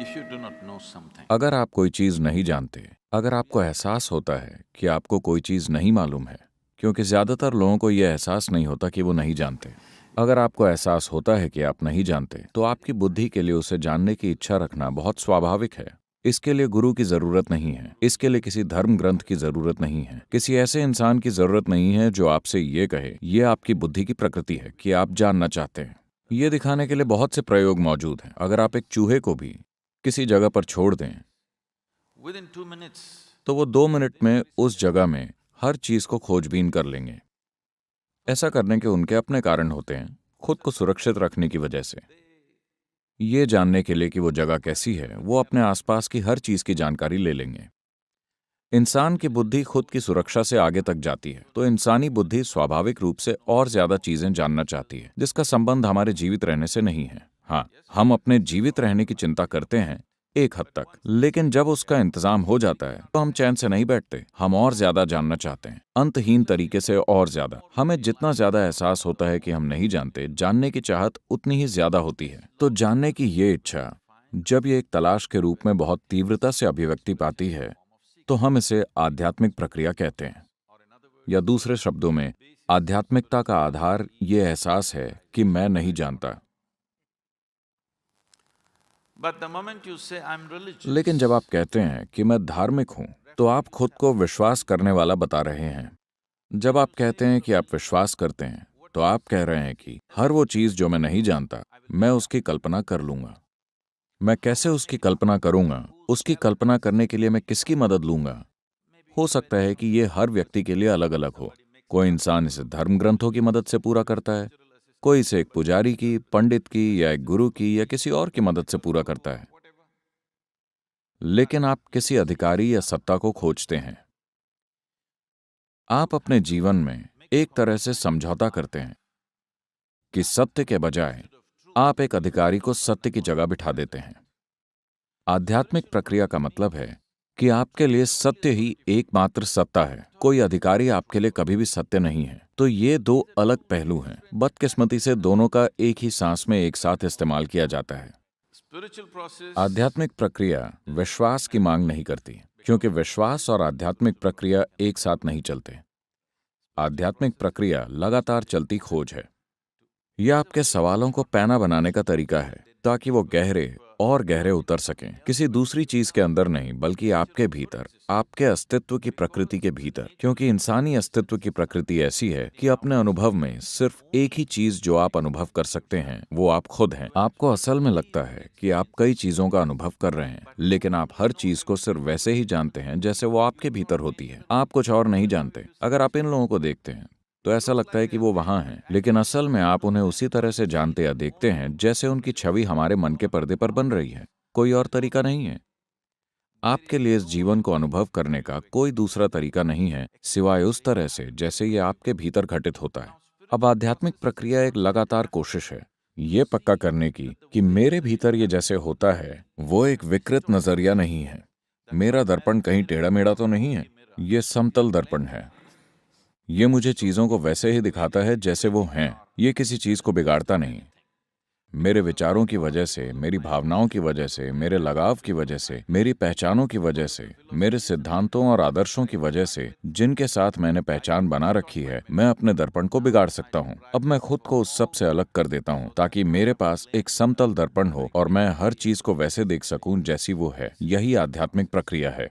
If you do not know something, अगर आप कोई चीज़ नहीं जानते, अगर आपको एहसास होता है कि आपको कोई चीज़ नहीं मालूम है, क्योंकि ज़्यादातर लोगों को ये एहसास नहीं होता कि वो नहीं जानते। अगर आपको एहसास होता है कि आप नहीं जानते, तो आपकी बुद्धि के लिए उसे जानने की इच्छा रखना बहुत स्वाभाविक है। इसके लिए गुरु की ज़रूरत नहीं है, इसके लिए किसी धर्म ग्रंथ की ज़रूरत नहीं है, किसी ऐसे इंसान की ज़रूरत नहीं है जो आपसे ये कहे, ये आपकी बुद्धि की प्रकृति है कि आप जानना चाहते हैं। ये दिखाने के लिए बहुत से प्रयोग मौजूद हैं। अगर आप एक चूहे को भी किसी जगह पर छोड़ दें, within 2 minutes, तो वो 2 मिनट में उस जगह में हर चीज को खोजबीन कर लेंगे। ऐसा करने के उनके अपने कारण होते हैं, खुद को सुरक्षित रखने की वजह से। ये जानने के लिए कि वो जगह कैसी है, वो अपने आसपास की हर चीज की जानकारी ले लेंगे। इंसान की बुद्धि खुद की सुरक्षा से आगे तक जाती है, तो इंसानी बुद्धि स्वाभाविक रूप से और ज्यादा चीजें जानना चाहती है, जिसका संबंध हमारे जीवित रहने से नहीं है। हाँ, हम अपने जीवित रहने की चिंता करते हैं एक हद तक, लेकिन जब उसका इंतजाम हो जाता है तो हम चैन से नहीं बैठते। हम और ज्यादा जानना चाहते हैं, अंतहीन तरीके से और ज्यादा। हमें जितना ज्यादा एहसास होता है कि हम नहीं जानते, जानने की चाहत उतनी ही ज्यादा होती है। तो जानने की ये इच्छा जब ये एक तलाश के रूप में बहुत तीव्रता से अभिव्यक्ति पाती है, तो हम इसे आध्यात्मिक प्रक्रिया कहते हैं। या दूसरे शब्दों में, आध्यात्मिकता का आधार ये एहसास है कि मैं नहीं जानता। but the moment you say I'm religious, लेकिन जब आप कहते हैं कि मैं धार्मिक हूं, तो आप खुद को विश्वास करने वाला बता रहे हैं। जब आप कहते हैं कि आप विश्वास करते हैं, तो आप कह रहे हैं कि हर वो चीज जो मैं नहीं जानता, मैं उसकी कल्पना कर लूंगा। मैं कैसे उसकी कल्पना करूंगा? उसकी कल्पना करने के लिए मैं किसकी मदद लूंगा? हो सकता है कि ये हर व्यक्ति के लिए अलग अलग हो। कोई इंसान इसे धर्म ग्रंथों की मदद से पूरा करता है, कोई इसे एक पुजारी की, पंडित की या एक गुरु की या किसी और की मदद से पूरा करता है। लेकिन आप किसी अधिकारी या सत्ता को खोजते हैं। आप अपने जीवन में एक तरह से समझौता करते हैं कि सत्य के बजाय आप एक अधिकारी को सत्य की जगह बिठा देते हैं। आध्यात्मिक प्रक्रिया का मतलब है कि आपके लिए सत्य ही एकमात्र सत्ता है। कोई अधिकारी आपके लिए कभी भी सत्य नहीं है। तो ये दो अलग पहलू हैं। बदकिस्मती से दोनों का एक ही सांस में एक साथ इस्तेमाल किया जाता है। spiritual process, आध्यात्मिक प्रक्रिया विश्वास की मांग नहीं करती, क्योंकि विश्वास और आध्यात्मिक प्रक्रिया एक साथ नहीं चलते। आध्यात्मिक प्रक्रिया लगातार चलती खोज है। यह आपके सवालों को पैना बनाने का तरीका है, ताकि वो गहरे और गहरे उतर सकें, किसी दूसरी चीज के अंदर नहीं, बल्कि आपके भीतर, आपके अस्तित्व की प्रकृति के भीतर। क्योंकि इंसानी अस्तित्व की प्रकृति ऐसी है कि अपने अनुभव में सिर्फ एक ही चीज जो आप अनुभव कर सकते हैं, वो आप खुद हैं। आपको असल में लगता है कि आप कई चीजों का अनुभव कर रहे हैं, लेकिन आप हर चीज को सिर्फ वैसे ही जानते हैं जैसे वो आपके भीतर होती है। आप कुछ और नहीं जानते। अगर आप इन लोगों को देखते हैं, तो ऐसा लगता है कि वो वहां हैं, लेकिन असल में आप उन्हें उसी तरह से जानते या देखते हैं जैसे उनकी छवि हमारे मन के पर्दे पर बन रही है। कोई और तरीका नहीं है। आपके लिए इस जीवन को अनुभव करने का कोई दूसरा तरीका नहीं है, सिवाय उस तरह से जैसे ये आपके भीतर घटित होता है। अब आध्यात्मिक प्रक्रिया एक लगातार कोशिश है, ये पक्का करने की कि मेरे भीतर ये जैसे होता है, वो एक विकृत नजरिया नहीं है। मेरा दर्पण कहीं टेढ़ा मेढ़ा तो नहीं है। ये समतल दर्पण है। ये मुझे चीजों को वैसे ही दिखाता है जैसे वो हैं। ये किसी चीज को बिगाड़ता नहीं। मेरे विचारों की वजह से, मेरी भावनाओं की वजह से, मेरे लगाव की वजह से, मेरी पहचानों की वजह से, मेरे सिद्धांतों और आदर्शों की वजह से, जिनके साथ मैंने पहचान बना रखी है, मैं अपने दर्पण को बिगाड़ सकता हूँ। अब मैं खुद को उस सब से अलग कर देता हूँ, ताकि मेरे पास एक समतल दर्पण हो और मैं हर चीज को वैसे देख सकूं जैसी वो है। यही आध्यात्मिक प्रक्रिया है।